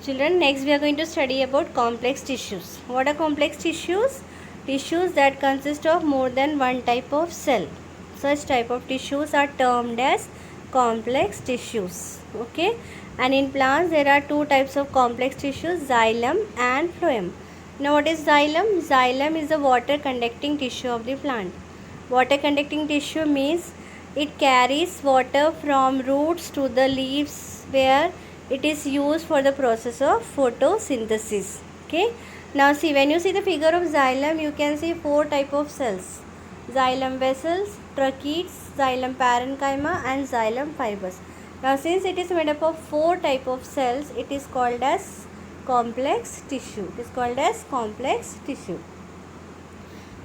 Children, next we are going to study about complex tissues. What are complex tissues? Tissues that consist of more than one type of cell. Such type of tissues are termed as complex tissues. Okay, and in plants there are two types of complex tissues, xylem and phloem. Now what is xylem? Xylem is the water conducting tissue of the plant. Water conducting tissue means it carries water from roots to the leaves where it is used for the process of photosynthesis. Okay, now see, when you see the figure of xylem, you can see four type of cells: xylem vessels, tracheids, xylem parenchyma and xylem fibers. Now since it is made up of four type of cells, it is called as complex tissue. It is called as complex tissue.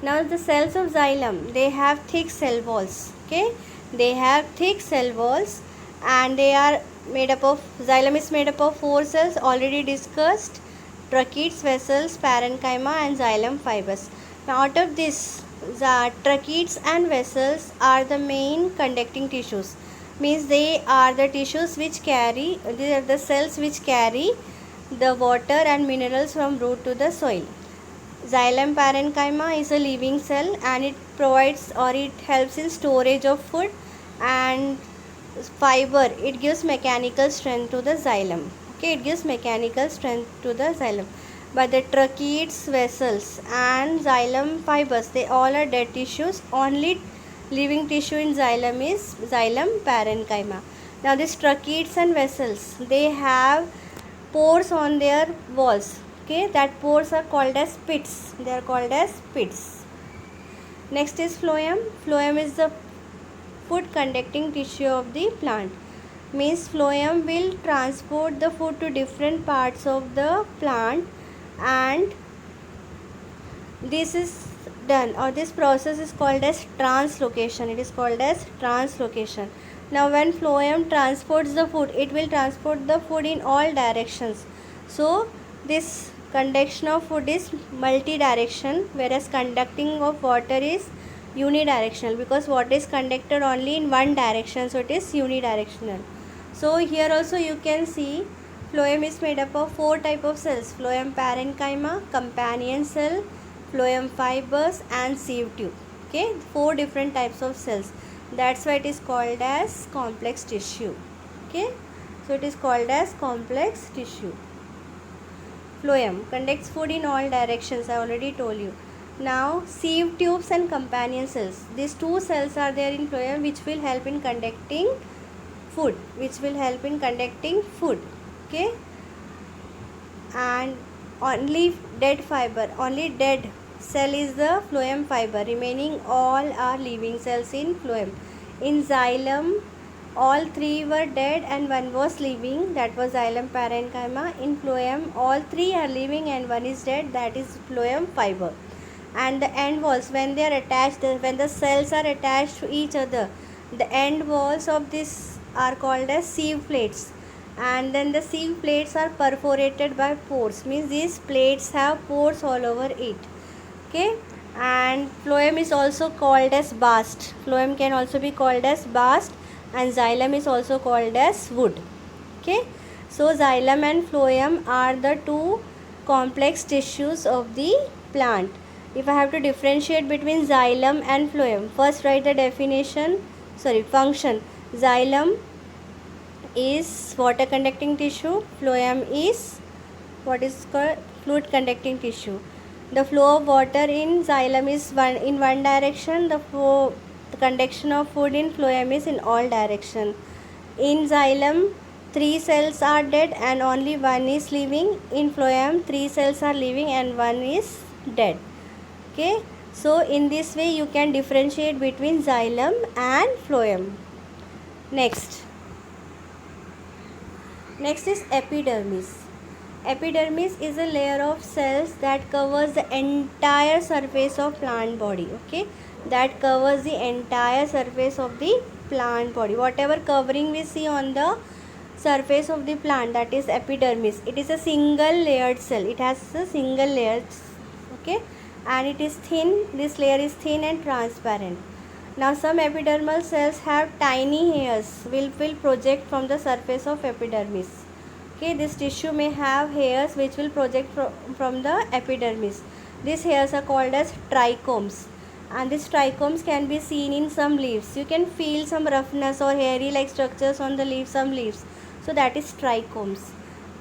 Now the cells of xylem, they have thick cell walls. Okay, they have thick cell walls and they are made up of, xylem is made up of four cells already discussed: tracheids, vessels, parenchyma and xylem fibers. Now out of this, the tracheids and vessels are the main conducting tissues, means they are the tissues which carry, they are the cells which carry the water and minerals from root to the soil. Xylem parenchyma is a living cell and it provides or it helps in storage of food, and fiber, it gives mechanical strength to the xylem. Okay, it gives mechanical strength to the xylem. But the tracheids, vessels and xylem fibers, they all are dead tissues. Only living tissue in xylem is xylem parenchyma. Now these tracheids and vessels, they have pores on their walls. Okay, that pores are called as pits. They are called as pits. Next is phloem. Phloem is the food conducting tissue of the plant. Means phloem will transport the food to different parts of the plant, and this is done, or this process is called as translocation. It is called as translocation. Now when phloem transports the food, it will transport the food in all directions. So this conduction of food is multi-direction, whereas conducting of water is unidirectional, because water is conducted only in one direction, so it is unidirectional. So here also you can see phloem is made up of four type of cells: phloem parenchyma, companion cell, phloem fibers and sieve tube. Okay, four different types of cells. That's why it is called as complex tissue. Okay, so it is called as complex tissue. Phloem conducts food in all directions, I already told you. Now sieve tubes and companion cells, these two cells are there in phloem which will help in conducting food, okay, and only dead fiber, only dead cell is the phloem fiber, remaining all are living cells in phloem. In xylem, all three were dead and one was living, that was xylem parenchyma. In phloem, all three are living and one is dead, that is phloem fiber. And the end walls, when they are attached, when the cells are attached to each other, the end walls of this are called as sieve plates, and then the sieve plates are perforated by pores, means these plates have pores all over it. Okay, and phloem is also called as bast. Phloem can also be called as bast, and xylem is also called as wood. Okay, so xylem and phloem are the two complex tissues of the plant. If I have to differentiate between xylem and phloem, first write the function. Xylem is water conducting tissue, phloem is what is called fluid conducting tissue. The flow of water in xylem is in one direction, the conduction of food in phloem is in all direction. In xylem, three cells are dead and only one is living. In phloem, three cells are living and one is dead. Okay, so in this way you can differentiate between xylem and phloem. Next is epidermis. Epidermis is a layer of cells that covers the entire surface of plant body. Okay, that covers the entire surface of the plant body. Whatever covering we see on the surface of the plant, that is epidermis. It is a single layered cell. It has a single layer. Okay, and it is thin. This layer is thin and transparent. Now some epidermal cells have tiny hairs will project from the surface of epidermis. Okay, this tissue may have hairs which will project from the epidermis. These hairs are called as trichomes, and these trichomes can be seen in some leaves. You can feel some roughness or hairy like structures on the leaves, some leaves. So that is trichomes.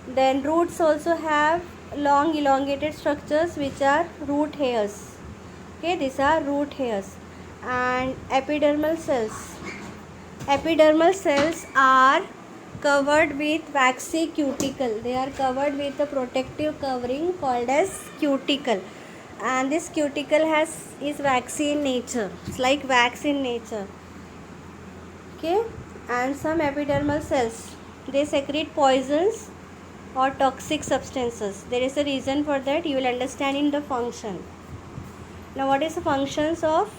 Then roots also have long elongated structures which are root hairs. Okay, these are root hairs. And epidermal cells. Epidermal cells are covered with waxy cuticle. They are covered with a protective covering called as cuticle, and this cuticle is waxy in nature. It's like wax in nature. Okay, and some epidermal cells, they secrete poisons or toxic substances. There is a reason for that. You will understand in the function. Now, what is the functions of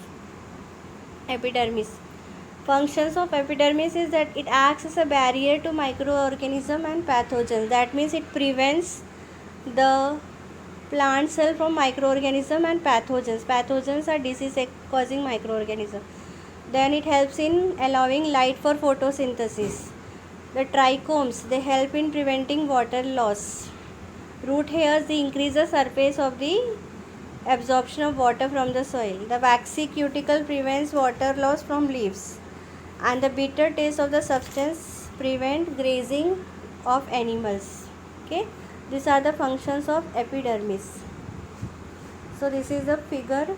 epidermis? Functions of epidermis is that it acts as a barrier to microorganism and pathogens. That means it prevents the plant cell from microorganism and pathogens. Pathogens are disease causing microorganism. Then it helps in allowing light for photosynthesis. The trichomes, they help in preventing water loss. Root hairs, they increase the surface of the absorption of water from the soil. The waxy cuticle prevents water loss from leaves, and the bitter taste of the substance prevent grazing of animals. Okay, these are the functions of epidermis. So this is the figure